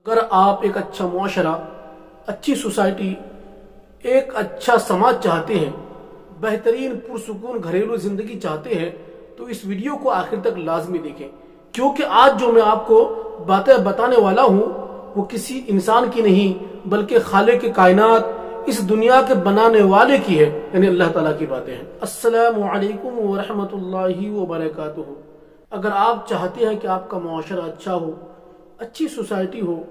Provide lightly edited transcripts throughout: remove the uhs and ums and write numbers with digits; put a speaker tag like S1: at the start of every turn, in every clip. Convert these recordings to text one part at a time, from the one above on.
S1: اگر آپ ایک اچھا معاشرہ، اچھی سوسائٹی، ایک اچھا سماج چاہتے ہیں، بہترین پرسکون گھریلو زندگی چاہتے ہیں تو اس ویڈیو کو آخر تک لازمی دیکھیں، کیونکہ آج جو میں آپ کو باتیں بتانے والا ہوں وہ کسی انسان کی نہیں بلکہ خالق کائنات، اس دنیا کے بنانے والے کی ہے، یعنی اللہ تعالیٰ کی باتیں ہیں۔ السلام علیکم ورحمۃ اللہ وبرکاتہ۔ اگر آپ چاہتے ہیں کہ آپ کا معاشرہ اچھا ہو، اچھی سوسائٹی ہو،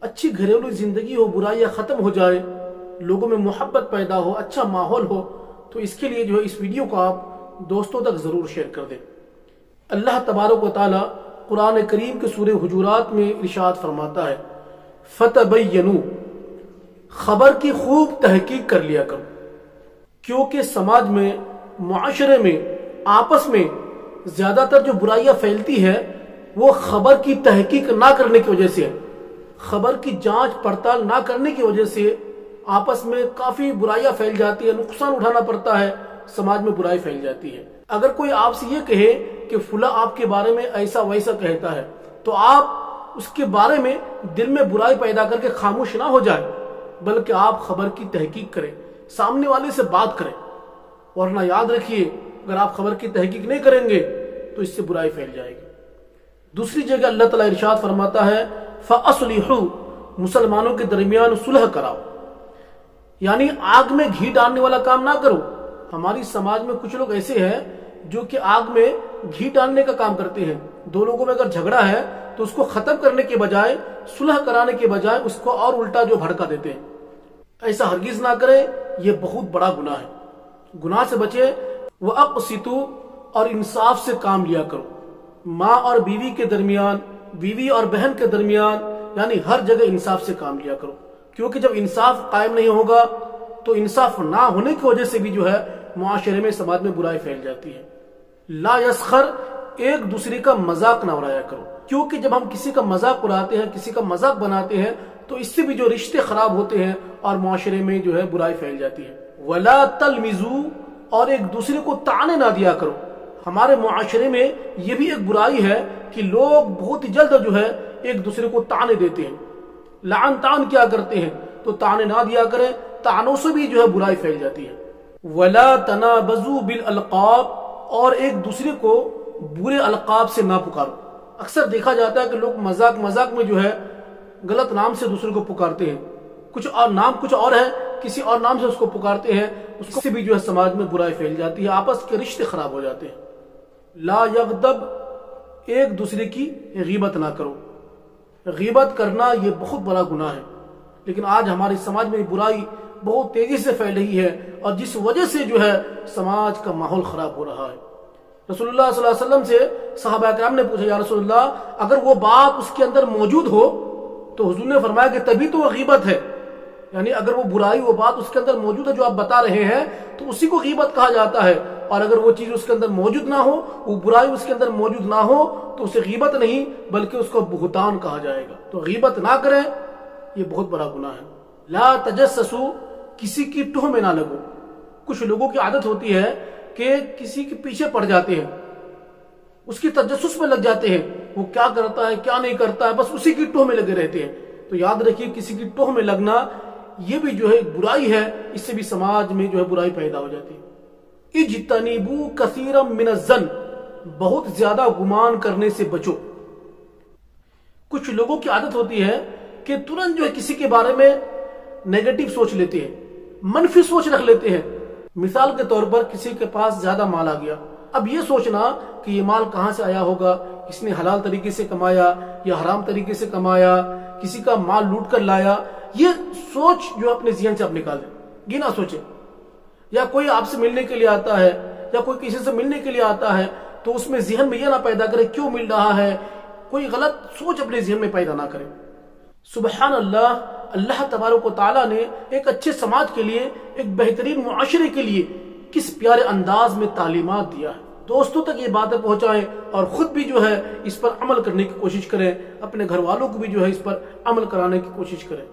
S1: اچھی گھریلو زندگی ہو، برائیاں ختم ہو جائے، لوگوں میں محبت پیدا ہو، اچھا ماحول ہو، تو اس کے لیے اس ویڈیو کو آپ دوستوں تک ضرور شیئر کر دیں۔ اللہ تبارک و تعالی قرآن کریم کے سورہ حجرات میں ارشاد فرماتا ہے، فَتَبَيَّنُوا، خبر کی خوب تحقیق کر لیا کرو، کیونکہ سماج میں، معاشرے میں، آپس میں زیادہ تر جو برائیاں پھیلتی ہے وہ خبر کی تحقیق نہ کرنے کی وجہ سے ہے، خبر کی جانچ پڑتال نہ کرنے کی وجہ سے آپس میں کافی برائیاں پھیل جاتی ہے، نقصان اٹھانا پڑتا ہے، سماج میں برائی پھیل جاتی ہے۔ اگر کوئی آپ سے یہ کہے کہ فلاں آپ کے بارے میں ایسا ویسا کہتا ہے تو آپ اس کے بارے میں دل میں برائی پیدا کر کے خاموش نہ ہو جائے، بلکہ آپ خبر کی تحقیق کریں، سامنے والے سے بات کریں، ورنہ یاد رکھیے اگر آپ خبر کی تحقیق نہیں کریں گے تو اس سے برائی پھیل جائے گی۔ دوسری جگہ اللہ تعالیٰ ارشاد فرماتا ہے، فَأَصْلِحُوا، مسلمانوں کے درمیان صلح کراؤ، یعنی آگ میں گھی ڈالنے والا کام نہ کرو۔ ہماری سماج میں کچھ لوگ ایسے ہیں جو کہ آگ میں گھی ڈالنے کا کام کرتے ہیں۔ دو لوگوں میں اگر جھگڑا ہے تو اس کو ختم کرنے کے بجائے، صلح کرانے کے بجائے اس کو اور الٹا بھڑکا دیتے ہیں۔ ایسا ہرگز نہ کرے، یہ بہت بڑا گناہ ہے، گناہ سے بچے۔ وَأَقْسِطُوا، اور انصاف سے کام لیا کرو، ماں اور بیوی کے درمیان، بیوی اور بہن کے درمیان، یعنی ہر جگہ انصاف سے کام لیا کرو، کیونکہ جب انصاف قائم نہیں ہوگا تو انصاف نہ ہونے کی وجہ سے بھی معاشرے میں، سماج میں برائی پھیل جاتی ہے۔ لا یسخر، ایک دوسرے کا مذاق نہ اڑایا کرو، کیونکہ جب ہم کسی کا مذاق اڑاتے ہیں، کسی کا مذاق بناتے ہیں تو اس سے بھی رشتے خراب ہوتے ہیں اور معاشرے میں برائی پھیل جاتی ہے۔ ولا تلمزوا، اور ایک دوسرے کو طعنے نہ دیا کرو۔ ہمارے معاشرے میں یہ بھی ایک برائی ہے کہ لوگ بہت ہی جلد ایک دوسرے کو طعنے دیتے ہیں، لعن طعن کیا کرتے ہیں، تو طعنے نہ دیا کریں، طعنوں سے بھی برائی پھیل جاتی ہے۔ ولا تنابزوا بالالقاب، اور ایک دوسرے کو برے القاب سے نہ پکارو۔ اکثر دیکھا جاتا ہے کہ لوگ مذاق میں غلط نام سے دوسرے کو پکارتے ہیں، کچھ اور نام کچھ اور ہے، کسی اور نام سے اس کو پکارتے ہیں، اس سے بھی سماج میں برائی پھیل جاتی ہے، آپس کے رشتے خراب ہو جاتے ہیں۔ لا یغضب، ایک دوسرے کی غیبت نہ کرو۔ غیبت کرنا یہ بہت بڑا گناہ ہے، لیکن آج ہمارے سماج میں برائی بہت تیزی سے پھیل رہی ہے، اور جس وجہ سے سماج کا ماحول خراب ہو رہا ہے۔ رسول اللہ صلی اللہ علیہ وسلم سے صحابہ کرام نے پوچھا، یا رسول اللہ، اگر وہ بات اس کے اندر موجود ہو تو حضور نے فرمایا کہ تبھی تو وہ غیبت ہے، یعنی اگر وہ برائی، وہ بات اس کے اندر موجود ہے جو آپ بتا رہے ہیں تو اسی کو غیبت کہا جاتا ہے، اور اگر وہ چیز اس کے اندر موجود نہ ہو، وہ برائی اس کے اندر موجود نہ ہو تو اسے غیبت نہیں بلکہ اس کو بہتان کہا جائے گا۔ تو غیبت نہ کریں، یہ بہت بڑا گناہ ہے۔ لا تجسسوا، کسی کی ٹوہ میں نہ لگو۔ کچھ لوگوں کی عادت ہوتی ہے کہ کسی کے پیچھے پڑ جاتے ہیں، اس کی تجسس میں لگ جاتے ہیں، وہ کیا کرتا ہے کیا نہیں کرتا ہے، بس اسی کی ٹوہ میں لگے رہتے ہیں۔ تو یاد رکھیے، کسی کی ٹوہ میں لگنا یہ بھی برائی ہے، اس سے بھی سماج میں برائی پیدا ہو جاتی ہے۔ اجتنبوا کثیرا من الظن، بہت زیادہ گمان کرنے سے بچو۔ کچھ لوگوں کی عادت ہوتی ہے کہ ترنت کسی کے بارے میں نیگیٹو سوچ لیتے ہیں، منفی سوچ رکھ لیتے ہیں۔ مثال کے طور پر کسی کے پاس زیادہ مال آ گیا، اب یہ سوچنا کہ یہ مال کہاں سے آیا ہوگا، اس نے حلال طریقے سے کمایا یا حرام طریقے سے کمایا، کسی کا مال لوٹ کر لایا، یہ سوچ اپنے ذہن سے آپ نکال دیں، یہ نہ سوچیں۔ یا کوئی آپ سے ملنے کے لیے آتا ہے یا کوئی کسی سے ملنے کے لیے آتا ہے تو اس میں ذہن میں یہ نہ پیدا کرے کیوں مل رہا ہے، کوئی غلط سوچ اپنے ذہن میں پیدا نہ کرے۔ سبحان اللہ، اللہ تبارک و تعالیٰ نے ایک اچھے سماج کے لیے، ایک بہترین معاشرے کے لیے کس پیارے انداز میں تعلیمات دیا ہے۔ دوستوں تک یہ باتیں پہنچائیں اور خود بھی اس پر عمل کرنے کی کوشش کریں، اپنے گھر والوں کو بھی اس پر عمل کرانے کی کوشش کریں۔